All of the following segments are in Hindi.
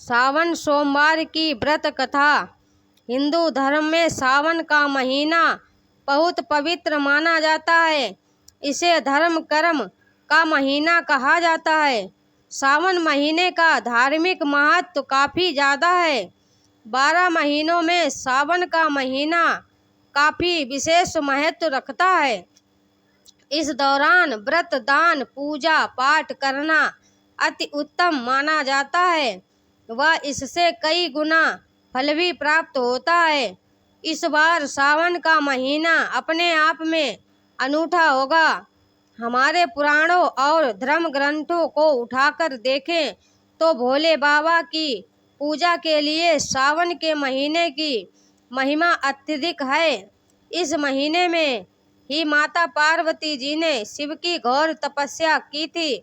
सावन सोमवार की व्रत कथा। हिंदू धर्म में सावन का महीना बहुत पवित्र माना जाता है। इसे धर्म कर्म का महीना कहा जाता है। सावन महीने का धार्मिक महत्व काफ़ी ज़्यादा है। 12 महीनों में सावन का महीना काफ़ी विशेष महत्व रखता है। इस दौरान व्रत, दान, पूजा पाठ करना अति उत्तम माना जाता है व इससे कई गुना फल भी प्राप्त होता है। इस बार सावन का महीना अपने आप में अनूठा होगा। हमारे पुराणों और धर्म ग्रंथों को उठाकर देखें तो भोले बाबा की पूजा के लिए सावन के महीने की महिमा अत्यधिक है। इस महीने में ही माता पार्वती जी ने शिव की घोर तपस्या की थी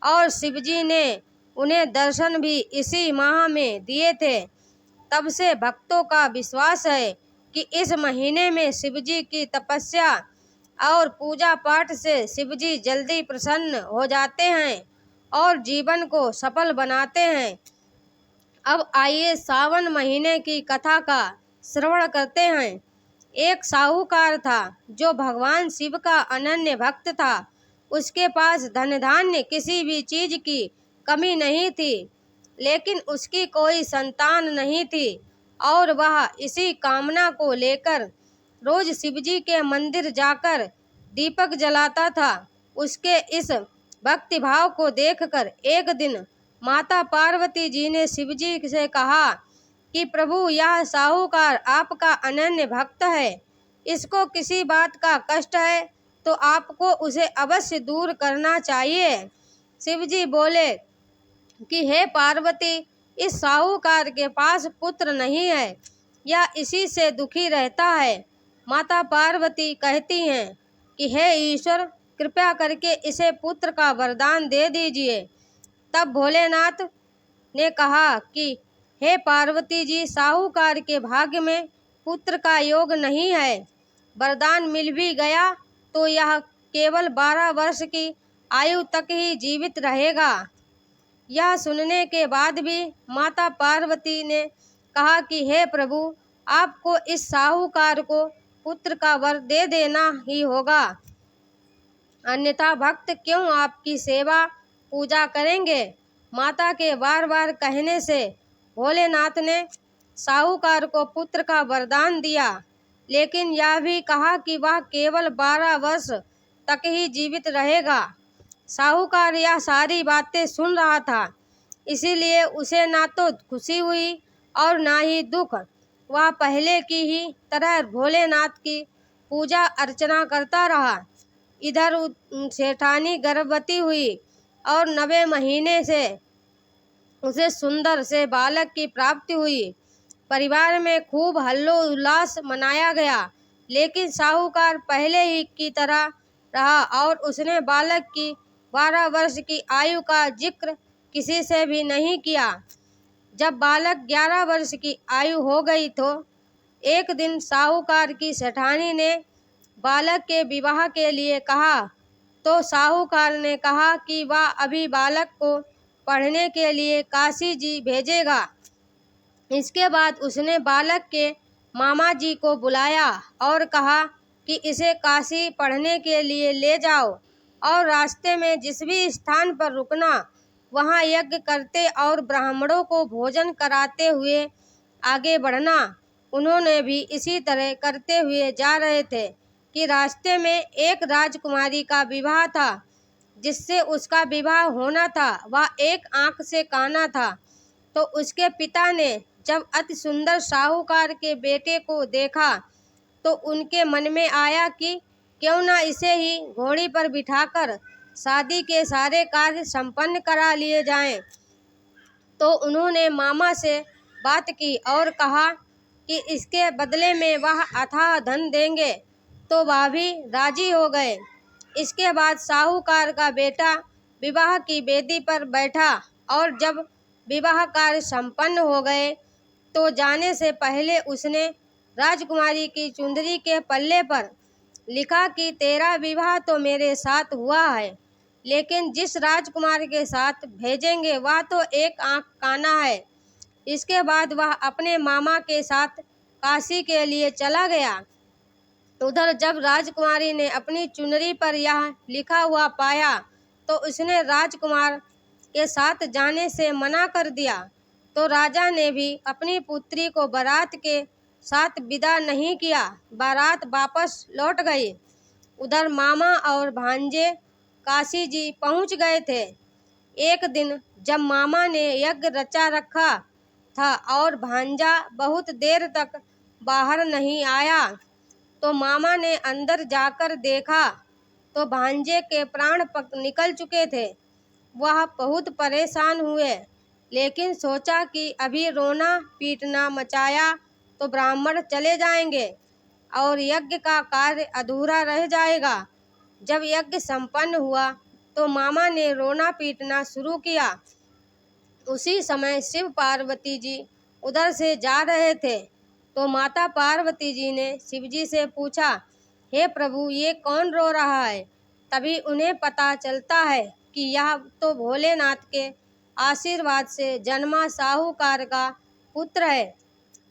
और शिव जी ने उन्हें दर्शन भी इसी माह में दिए थे। तब से भक्तों का विश्वास है कि इस महीने में शिव जी की तपस्या और पूजा पाठ से शिव जी जल्दी प्रसन्न हो जाते हैं और जीवन को सफल बनाते हैं। अब आइए सावन महीने की कथा का श्रवण करते हैं। एक साहूकार था जो भगवान शिव का अनन्य भक्त था। उसके पास धन धान्य किसी भी चीज की कमी नहीं थी, लेकिन उसकी कोई संतान नहीं थी और वह इसी कामना को लेकर रोज शिवजी के मंदिर जाकर दीपक जलाता था। उसके इस भक्ति भाव को देखकर एक दिन माता पार्वती जी ने शिवजी से कहा कि प्रभु, यह साहूकार आपका अनन्य भक्त है। इसको किसी बात का कष्ट है तो आपको उसे अवश्य दूर करना चाहिए। शिवजी बोले कि हे पार्वती, इस साहूकार के पास पुत्र नहीं है, यह इसी से दुखी रहता है। माता पार्वती कहती हैं कि हे ईश्वर, कृपया करके इसे पुत्र का वरदान दे दीजिए। तब भोलेनाथ ने कहा कि हे पार्वती जी, साहूकार के भाग्य में पुत्र का योग नहीं है। वरदान मिल भी गया तो यह केवल 12 वर्ष की आयु तक ही जीवित रहेगा। यह सुनने के बाद भी माता पार्वती ने कहा कि हे प्रभु, आपको इस साहूकार को पुत्र का वर दे देना ही होगा, अन्यथा भक्त क्यों आपकी सेवा पूजा करेंगे। माता के बार बार कहने से भोलेनाथ ने साहूकार को पुत्र का वरदान दिया, लेकिन यह भी कहा कि वह केवल 12 वर्ष तक ही जीवित रहेगा। साहूकार यह सारी बातें सुन रहा था, इसीलिए उसे ना तो खुशी हुई और ना ही दुख। वह पहले की ही तरह भोलेनाथ की पूजा अर्चना करता रहा। इधर सेठानी गर्भवती हुई और 9वें महीने से उसे सुंदर से बालक की प्राप्ति हुई। परिवार में खूब हल्लो उल्लास मनाया गया, लेकिन साहूकार पहले ही की तरह रहा और उसने बालक की 12 वर्ष की आयु का जिक्र किसी से भी नहीं किया। जब बालक 11 वर्ष की आयु हो गई तो एक दिन साहूकार की सेठानी ने बालक के विवाह के लिए कहा, तो साहूकार ने कहा कि वह अभी बालक को पढ़ने के लिए काशी जी भेजेगा। इसके बाद उसने बालक के मामा जी को बुलाया और कहा कि इसे काशी पढ़ने के लिए ले जाओ और रास्ते में जिस भी स्थान पर रुकना वहाँ यज्ञ करते और ब्राह्मणों को भोजन कराते हुए आगे बढ़ना। उन्होंने भी इसी तरह करते हुए जा रहे थे कि रास्ते में एक राजकुमारी का विवाह था। जिससे उसका विवाह होना था वह एक आंख से काना था। तो उसके पिता ने जब अति सुंदर साहूकार के बेटे को देखा तो उनके मन में आया कि क्यों ना इसे ही घोड़ी पर बिठाकर शादी के सारे कार्य संपन्न करा लिए जाएं। तो उन्होंने मामा से बात की और कहा कि इसके बदले में वह अथाह धन देंगे, तो वह भी राजी हो गए। इसके बाद साहूकार का बेटा विवाह की वेदी पर बैठा और जब विवाह कार्य संपन्न हो गए तो जाने से पहले उसने राजकुमारी की चुंदरी के पल्ले पर लिखा कि तेरा विवाह तो मेरे साथ हुआ है, लेकिन जिस राजकुमार के साथ भेजेंगे वह तो एक आंख काना है। इसके बाद वह अपने मामा के साथ काशी के लिए चला गया। उधर जब राजकुमारी ने अपनी चुनरी पर यह लिखा हुआ पाया तो उसने राजकुमार के साथ जाने से मना कर दिया। तो राजा ने भी अपनी पुत्री को बारात के साथ विदा नहीं किया। बारात वापस लौट गई। उधर मामा और भांजे काशी जी पहुंच गए थे। एक दिन जब मामा ने यज्ञ रचा रखा था और भांजा बहुत देर तक बाहर नहीं आया तो मामा ने अंदर जाकर देखा तो भांजे के प्राण निकल चुके थे। वह बहुत परेशान हुए, लेकिन सोचा कि अभी रोना पीटना मचाया तो ब्राह्मण चले जाएंगे और यज्ञ का कार्य अधूरा रह जाएगा। जब यज्ञ संपन्न हुआ तो मामा ने रोना पीटना शुरू किया। उसी समय शिव पार्वती जी उधर से जा रहे थे तो माता पार्वती जी ने शिवजी से पूछा, हे प्रभु, ये कौन रो रहा है? तभी उन्हें पता चलता है कि यह तो भोलेनाथ के आशीर्वाद से जन्मा साहूकार का पुत्र है।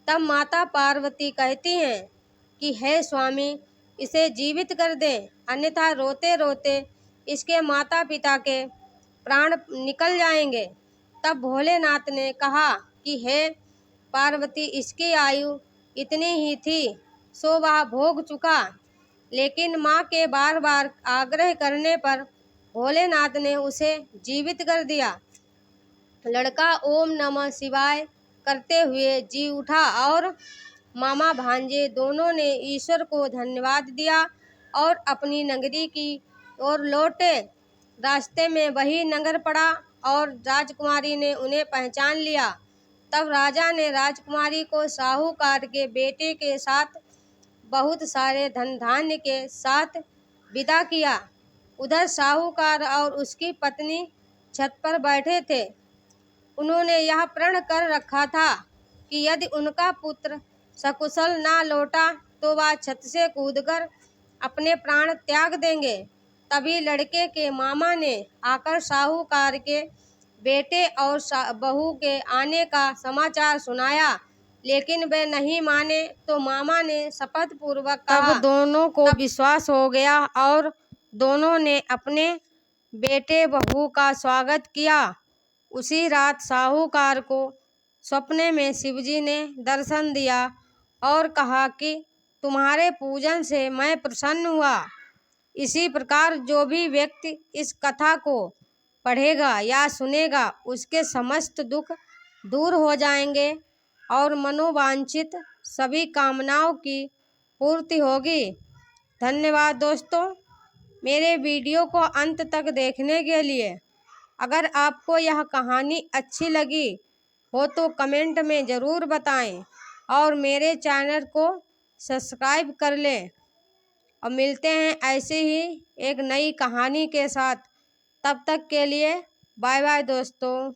तब माता पार्वती कहती हैं कि हे स्वामी, इसे जीवित कर दें, अन्यथा रोते रोते इसके माता पिता के प्राण निकल जाएंगे। तब भोलेनाथ ने कहा कि हे पार्वती, इसकी आयु इतनी ही थी सो वह भोग चुका। लेकिन माँ के बार बार आग्रह करने पर भोलेनाथ ने उसे जीवित कर दिया। लड़का ओम नमः शिवाय करते हुए जी उठा और मामा भांजे दोनों ने ईश्वर को धन्यवाद दिया और अपनी नगरी की ओर लौटे। रास्ते में वही नगर पड़ा और राजकुमारी ने उन्हें पहचान लिया। तब राजा ने राजकुमारी को साहूकार के बेटे के साथ बहुत सारे धन धान्य के साथ विदा किया। उधर साहूकार और उसकी पत्नी छत पर बैठे थे। उन्होंने यह प्रण कर रखा था कि यदि उनका पुत्र सकुशल ना लौटा तो वह छत से कूदकर अपने प्राण त्याग देंगे। तभी लड़के के मामा ने आकर साहूकार के बेटे और बहू के आने का समाचार सुनाया, लेकिन वे नहीं माने। तो मामा ने शपथ पूर्वक कहा। तब दोनों को विश्वास हो गया और दोनों ने अपने बेटे बहू का स्वागत किया। उसी रात साहूकार को सपने में शिवजी ने दर्शन दिया और कहा कि तुम्हारे पूजन से मैं प्रसन्न हुआ। इसी प्रकार जो भी व्यक्ति इस कथा को पढ़ेगा या सुनेगा उसके समस्त दुख दूर हो जाएंगे और मनोवांछित सभी कामनाओं की पूर्ति होगी। धन्यवाद दोस्तों, मेरे वीडियो को अंत तक देखने के लिए। अगर आपको यह कहानी अच्छी लगी हो तो कमेंट में ज़रूर बताएं और मेरे चैनल को सब्सक्राइब कर लें। और मिलते हैं ऐसे ही एक नई कहानी के साथ। तब तक के लिए बाय बाय दोस्तों।